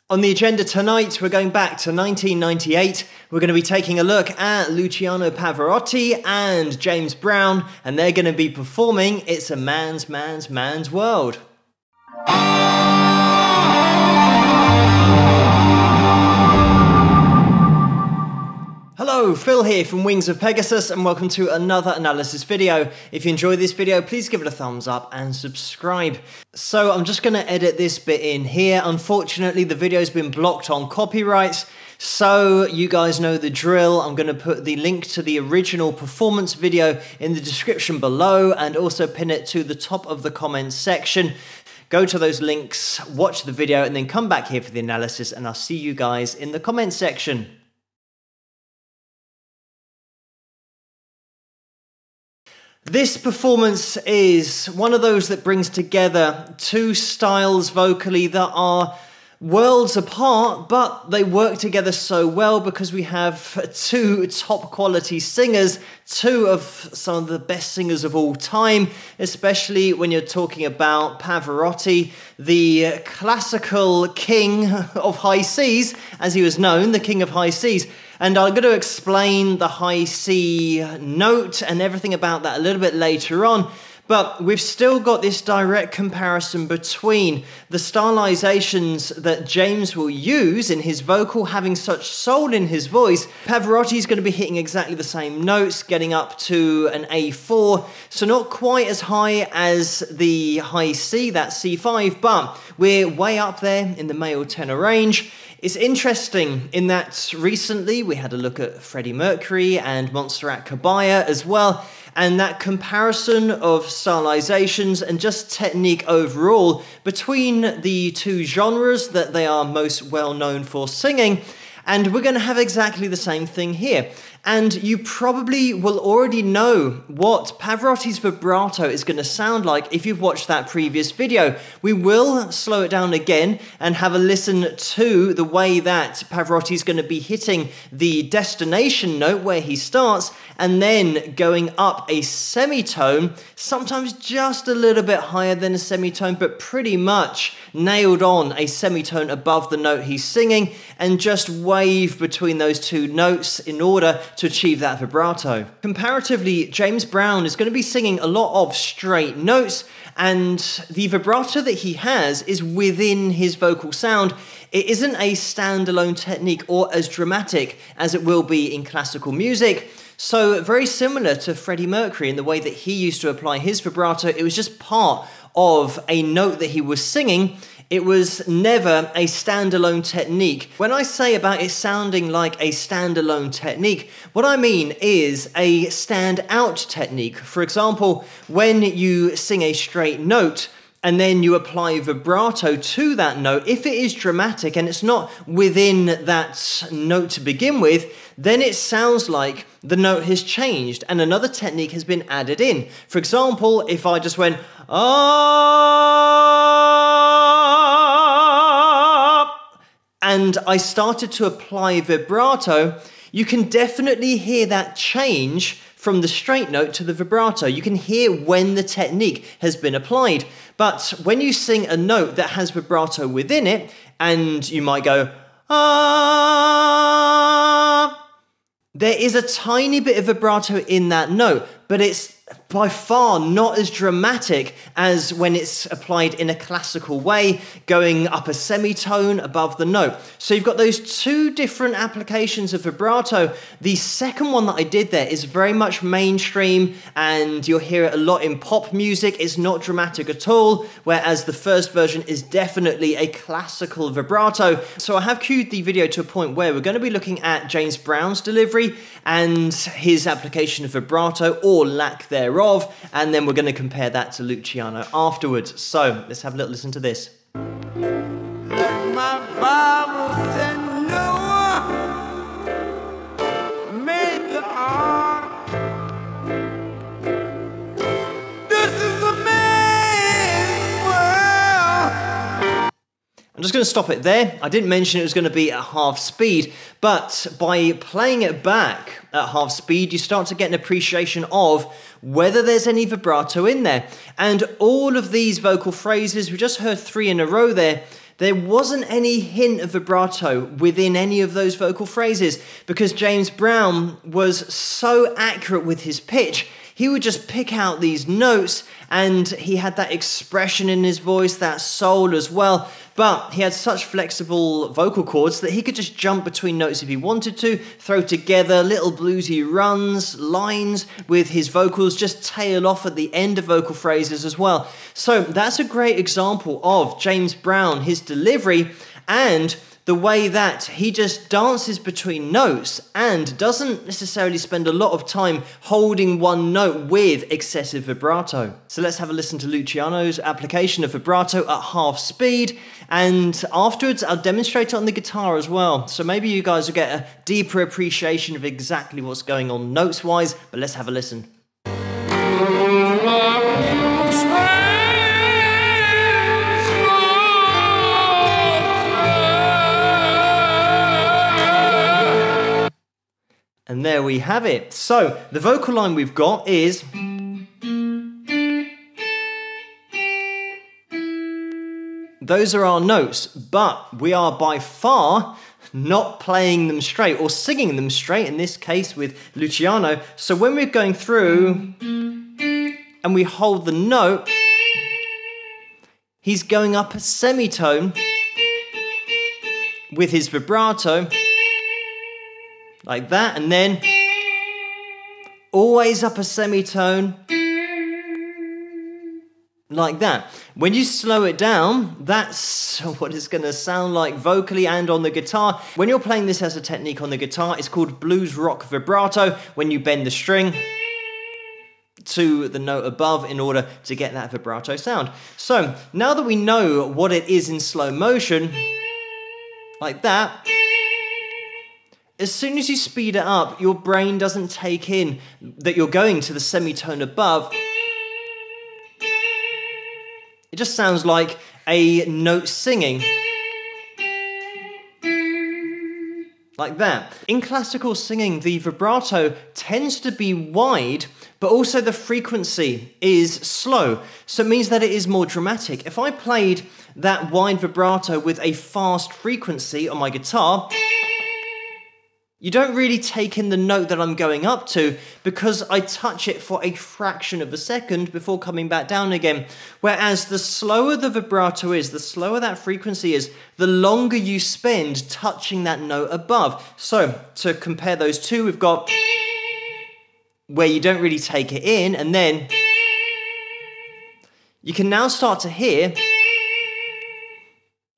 On the agenda tonight, we're going back to 1998. We're going to be taking a look at Luciano Pavarotti and James Brown, and they're going to be performing It's a Man's World. Hello, Phil here from Wings of Pegasus, and welcome to another analysis video. If you enjoyed this video, please give it a thumbs up and subscribe. So I'm just going to edit this bit in here. Unfortunately, the video's been blocked on copyrights, so you guys know the drill. I'm going to put the link to the original performance video in the description below and also pin it to the top of the comments section. Go to those links, watch the video, and then come back here for the analysis, and I'll see you guys in the comments section. This performance is one of those that brings together two styles vocally that are worlds apart, but they work together so well because we have two top quality singers, two of some of the best singers of all time, especially when you're talking about Pavarotti, the classical king of high Cs, as he was known, the king of high Cs. And I'm going to explain the high C note and everything about that a little bit later on. But we've still got this direct comparison between the stylizations that James will use in his vocal, having such soul in his voice. Pavarotti's going to be hitting exactly the same notes, getting up to an A4, so not quite as high as the high C, that C5, but we're way up there in the male tenor range. It's interesting in that recently we had a look at Freddie Mercury and Montserrat Caballé as well, and that comparison of stylizations and just technique overall between the two genres that they are most well known for singing. And we're going to have exactly the same thing here. And you probably will already know what Pavarotti's vibrato is going to sound like if you've watched that previous video. We will slow it down again and have a listen to the way that Pavarotti's going to be hitting the destination note where he starts and then going up a semitone, sometimes just a little bit higher than a semitone, but pretty much nailed on a semitone above the note he's singing, and just wave between those two notes in order to achieve that vibrato. Comparatively, James Brown is going to be singing a lot of straight notes, and the vibrato that he has is within his vocal sound. It isn't a standalone technique or as dramatic as it will be in classical music. So very similar to Freddie Mercury in the way that he used to apply his vibrato. It was just part of a note that he was singing. It was never a standalone technique. When I say about it sounding like a standalone technique, what I mean is a standout technique. For example, when you sing a straight note and then you apply vibrato to that note, if it is dramatic and it's not within that note to begin with, then it sounds like the note has changed and another technique has been added in. For example, if I just went, and I started to apply vibrato, you can definitely hear that change from the straight note to the vibrato. You can hear when the technique has been applied. But when you sing a note that has vibrato within it, and you might go, there is a tiny bit of vibrato in that note, but it's by far not as dramatic as when it's applied in a classical way, going up a semitone above the note. So you've got those two different applications of vibrato. The second one that I did there is very much mainstream, and you'll hear it a lot in pop music. It's not dramatic at all, whereas the first version is definitely a classical vibrato. So I have queued the video to a point where we're going to be looking at James Brown's delivery and his application of vibrato or lack thereof, and then we're going to compare that to Luciano afterwards. So let's have a little listen to this. Like my Bible said, Noah made the ark. This is a man's world. I'm just going to stop it there. I didn't mention it was going to be at half speed, but by playing it back at half speed, you start to get an appreciation of whether there's any vibrato in there. And all of these vocal phrases, we just heard 3 in a row there, there wasn't any hint of vibrato within any of those vocal phrases because James Brown was so accurate with his pitch. He would just pick out these notes and he had that expression in his voice, that soul as well. But he had such flexible vocal cords that he could just jump between notes if he wanted to, throw together little bluesy runs, lines with his vocals, just tail off at the end of vocal phrases as well. So that's a great example of James Brown, his delivery, and the way that he just dances between notes and doesn't necessarily spend a lot of time holding one note with excessive vibrato. So let's have a listen to Luciano's application of vibrato at half speed, and afterwards I'll demonstrate it on the guitar as well. So maybe you guys will get a deeper appreciation of exactly what's going on notes-wise, but let's have a listen. And there we have it. So the vocal line we've got is those are our notes, but we are by far not playing them straight or singing them straight, in this case with Luciano. So when we're going through and we hold the note, he's going up a semitone with his vibrato, like that, and then always up a semitone, like that. When you slow it down, that's what it's going to sound like vocally and on the guitar. When you're playing this as a technique on the guitar, it's called blues rock vibrato, when you bend the string to the note above in order to get that vibrato sound. So now that we know what it is in slow motion, like that, as soon as you speed it up, your brain doesn't take in that you're going to the semitone above. It just sounds like a note singing. Like that. In classical singing, the vibrato tends to be wide, but also the frequency is slow. So it means that it is more dramatic. If I played that wide vibrato with a fast frequency on my guitar, you don't really take in the note that I'm going up to because I touch it for a fraction of a second before coming back down again. Whereas the slower the vibrato is, the slower that frequency is, the longer you spend touching that note above. So to compare those two, we've got where you don't really take it in, and then you can now start to hear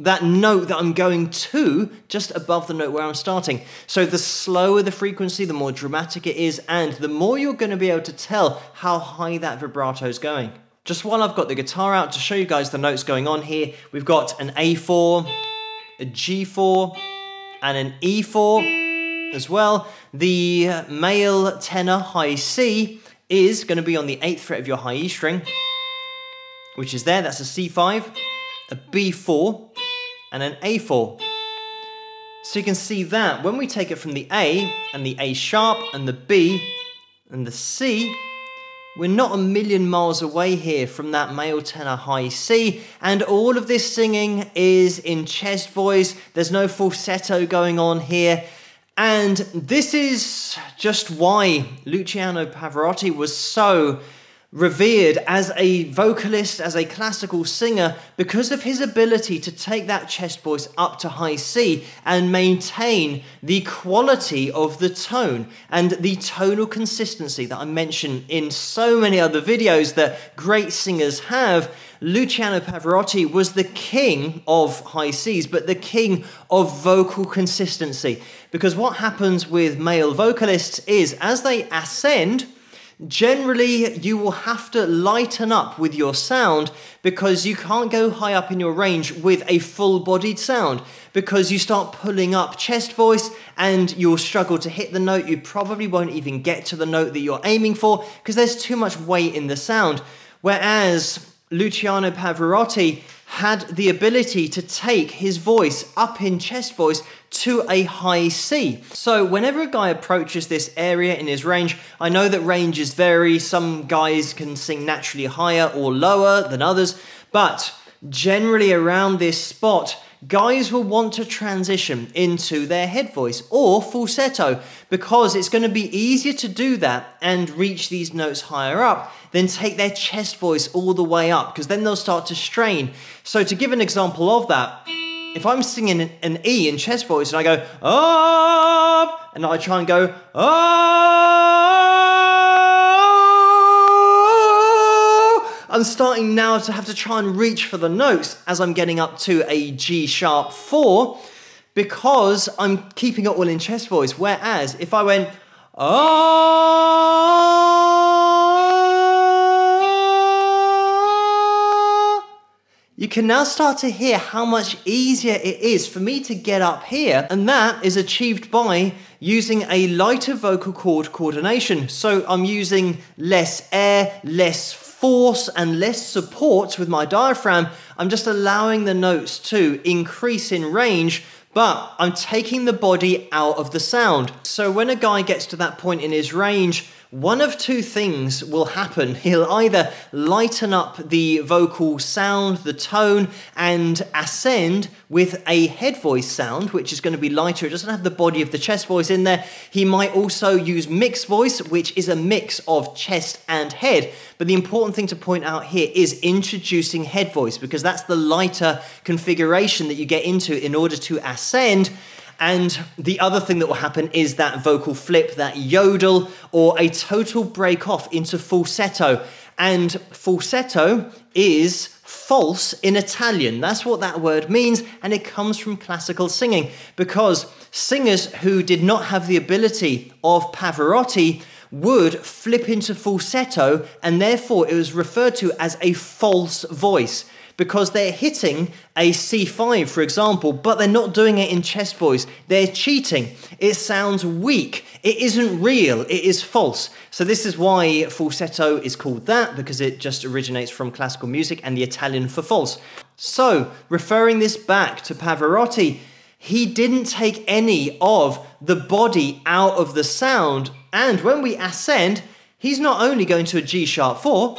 that note that I'm going to just above the note where I'm starting. So the slower the frequency, the more dramatic it is, and the more you're going to be able to tell how high that vibrato is going. Just while I've got the guitar out to show you guys the notes going on here, we've got an A4, a G4, and an E4 as well. The male tenor high C is going to be on the 8th fret of your high E string, which is there. That's a C5, a B4, and an A4. So you can see that when we take it from the A and the A sharp and the B and the C, we're not a million miles away here from that male tenor high C, and all of this singing is in chest voice. There's no falsetto going on here. And this is just why Luciano Pavarotti was so revered as a vocalist, as a classical singer, because of his ability to take that chest voice up to high C and maintain the quality of the tone and the tonal consistency that I mentioned in so many other videos that great singers have. Luciano Pavarotti was the king of high Cs, but the king of vocal consistency. Because what happens with male vocalists is, as they ascend, generally, you will have to lighten up with your sound because you can't go high up in your range with a full-bodied sound because you start pulling up chest voice and you'll struggle to hit the note. You probably won't even get to the note that you're aiming for because there's too much weight in the sound. Whereas Luciano Pavarotti had the ability to take his voice up in chest voice to a high C. So whenever a guy approaches this area in his range, I know that ranges vary. Some guys can sing naturally higher or lower than others, but generally around this spot, guys will want to transition into their head voice or falsetto because it's going to be easier to do that and reach these notes higher up than take their chest voice all the way up, because then they'll start to strain. So to give an example of that, if I'm singing an E in chest voice and I go up and I try and go I'm starting now to have to try and reach for the notes as I'm getting up to a G sharp 4 because I'm keeping it all in chest voice. Whereas if I went you can now start to hear how much easier it is for me to get up here, and that is achieved by using a lighter vocal cord coordination. So I'm using less air, less force and less support with my diaphragm. I'm just allowing the notes to increase in range, but I'm taking the body out of the sound. So when a guy gets to that point in his range, one of two things will happen. He'll either lighten up the vocal sound, the tone, and ascend with a head voice sound, which is going to be lighter. It doesn't have the body of the chest voice in there. He might also use mixed voice, which is a mix of chest and head. But the important thing to point out here is introducing head voice, because that's the lighter configuration that you get into in order to ascend. And the other thing that will happen is that vocal flip, that yodel, or a total break off into falsetto. And falsetto is false in Italian. That's what that word means, and it comes from classical singing, because singers who did not have the ability of Pavarotti would flip into falsetto, and therefore it was referred to as a false voice, because they're hitting a C5, for example, but they're not doing it in chest voice. They're cheating. It sounds weak. It isn't real. It is false. So this is why falsetto is called that, because it just originates from classical music and the Italian for false. So, referring this back to Pavarotti, he didn't take any of the body out of the sound. And when we ascend, he's not only going to a G sharp 4,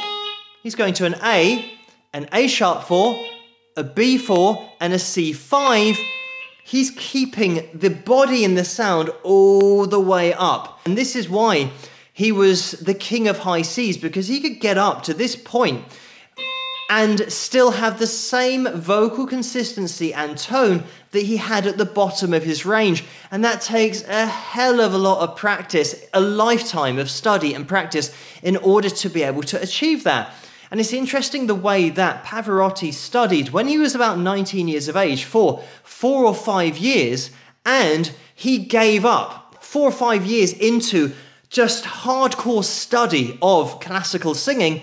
he's going to an A sharp 4, a B4, and a C5. He's keeping the body and the sound all the way up. And this is why he was the king of high Cs, because he could get up to this point and still have the same vocal consistency and tone that he had at the bottom of his range. And that takes a hell of a lot of practice, a lifetime of study and practice in order to be able to achieve that. And it's interesting the way that Pavarotti studied when he was about 19 years of age for 4 or 5 years, and he gave up 4 or 5 years into just hardcore study of classical singing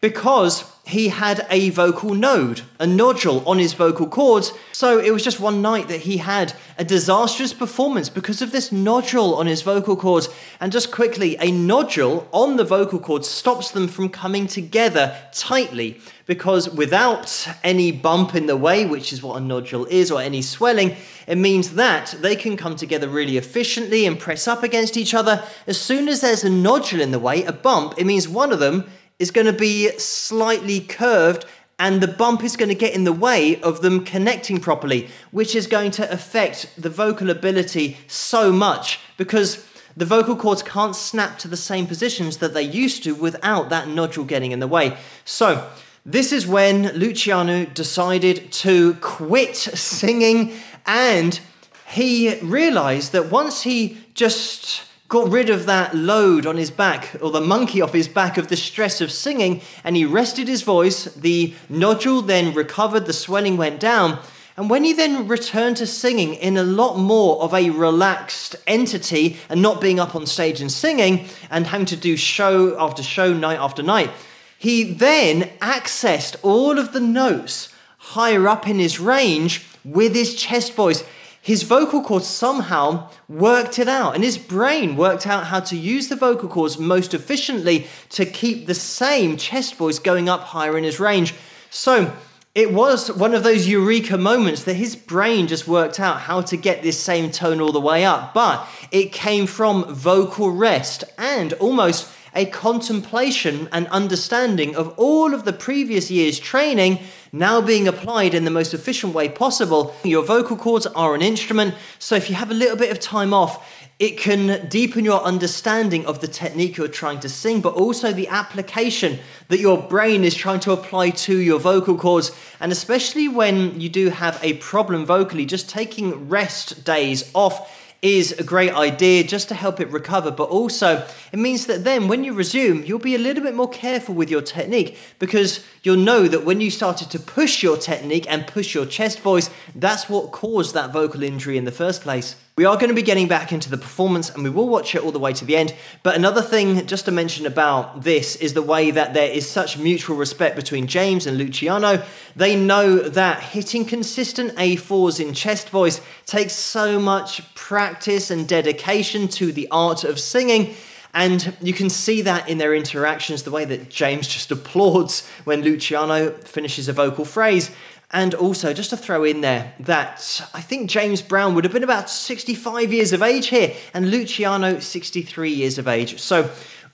because he had a vocal node, a nodule on his vocal cords. So it was just one night that he had a disastrous performance because of this nodule on his vocal cords. And just quickly, a nodule on the vocal cords stops them from coming together tightly, because without any bump in the way, which is what a nodule is, or any swelling, it means that they can come together really efficiently and press up against each other. As soon as there's a nodule in the way, a bump, it means one of them is going to be slightly curved, and the bump is going to get in the way of them connecting properly, which is going to affect the vocal ability so much, because the vocal cords can't snap to the same positions that they used to without that nodule getting in the way. So this is when Luciano decided to quit singing, and he realized that once he just got rid of that load on his back, or the monkey off his back of the stress of singing, and he rested his voice, the nodule then recovered, the swelling went down, and when he then returned to singing in a lot more of a relaxed entity and not being up on stage and singing and having to do show after show, night after night, he then accessed all of the notes higher up in his range with his chest voice. His vocal cords somehow worked it out, and his brain worked out how to use the vocal cords most efficiently to keep the same chest voice going up higher in his range. So it was one of those eureka moments that his brain just worked out how to get this same tone all the way up, but it came from vocal rest and almost a contemplation and understanding of all of the previous year's training now being applied in the most efficient way possible. Your vocal cords are an instrument, so if you have a little bit of time off, it can deepen your understanding of the technique you're trying to sing, but also the application that your brain is trying to apply to your vocal cords. And especially when you do have a problem vocally, just taking rest days off is a great idea just to help it recover, but also it means that then when you resume, you'll be a little bit more careful with your technique, because you'll know that when you started to push your technique and push your chest voice, that's what caused that vocal injury in the first place. We are going to be getting back into the performance and we will watch it all the way to the end. But another thing just to mention about this is the way that there is such mutual respect between James and Luciano. They know that hitting consistent A4s in chest voice takes so much practice and dedication to the art of singing. And you can see that in their interactions, the way that James just applauds when Luciano finishes a vocal phrase. And also, just to throw in there that I think James Brown would have been about 65 years of age here, and Luciano 63 years of age. So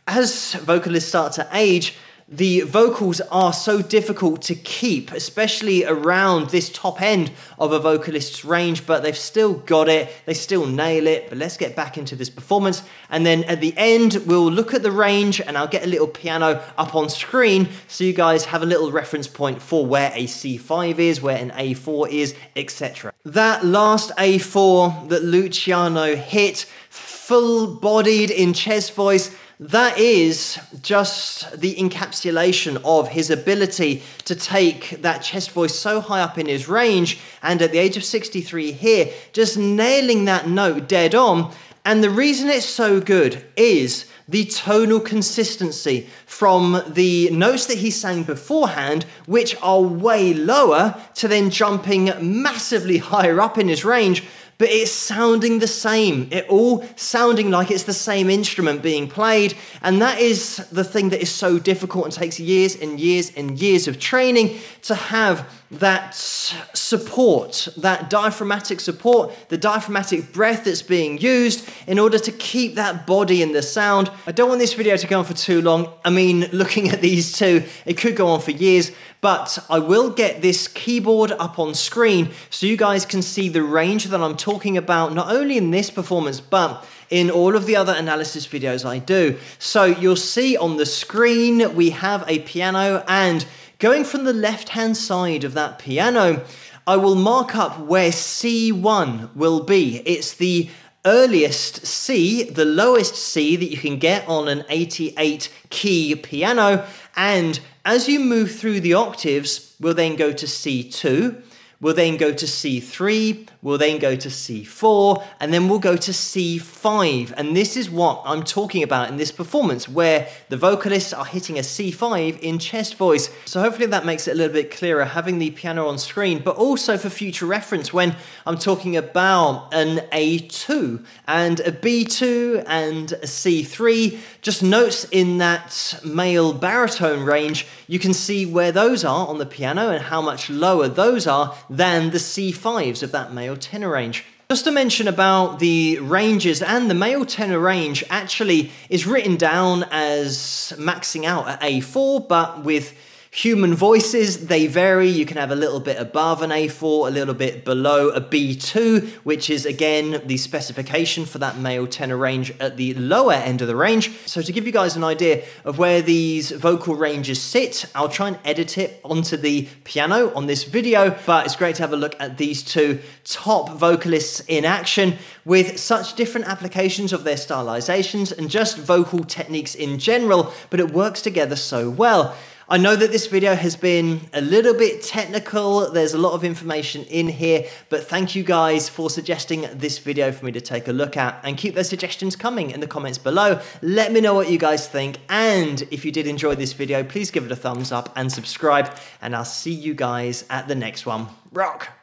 as vocalists start to age, the vocals are so difficult to keep, especially around this top end of a vocalist's range, but they've still got it, they still nail it. But let's get back into this performance. And then at the end, we'll look at the range and I'll get a little piano up on screen so you guys have a little reference point for where a C5 is, where an A4 is, etc. That last A4 that Luciano hit, full-bodied in chest voice, that is just the encapsulation of his ability to take that chest voice so high up in his range, and at the age of 63 here, just nailing that note dead on. And the reason it's so good is the tonal consistency from the notes that he sang beforehand, which are way lower, to then jumping massively higher up in his range, but it's sounding the same. It all sounding like it's the same instrument being played. And that is the thing that is so difficult and takes years and years and years of training to have that support, that diaphragmatic support, the diaphragmatic breath that's being used in order to keep that body in the sound. I don't want this video to go on for too long. I mean, looking at these two, it could go on for years, but I will get this keyboard up on screen so you guys can see the range that I'm talking about, not only in this performance, but in all of the other analysis videos I do. So you'll see on the screen, we have a piano, and going from the left-hand side of that piano, I will mark up where C1 will be. It's the earliest C, the lowest C that you can get on an 88 key piano. And as you move through the octaves, we'll then go to C2, we'll then go to C3, we'll then go to C4, and then we'll go to C5. And this is what I'm talking about in this performance, where the vocalists are hitting a C5 in chest voice. So hopefully that makes it a little bit clearer, having the piano on screen, but also for future reference when I'm talking about an A2 and a B2 and a C3, just notes in that male baritone range, you can see where those are on the piano and how much lower those are than the C5s of that male tenor range. Just to mention about the ranges, and the male tenor range actually is written down as maxing out at A4, but with human voices, they vary. You can have a little bit above an A4, a little bit below a B2, which is again the specification for that male tenor range at the lower end of the range. So to give you guys an idea of where these vocal ranges sit, I'll try and edit it onto the piano on this video, but it's great to have a look at these two top vocalists in action with such different applications of their stylizations and just vocal techniques in general, but it works together so well. I know that this video has been a little bit technical, there's a lot of information in here, but thank you guys for suggesting this video for me to take a look at, and keep those suggestions coming in the comments below. Let me know what you guys think, and if you did enjoy this video, please give it a thumbs up and subscribe, and I'll see you guys at the next one. Rock!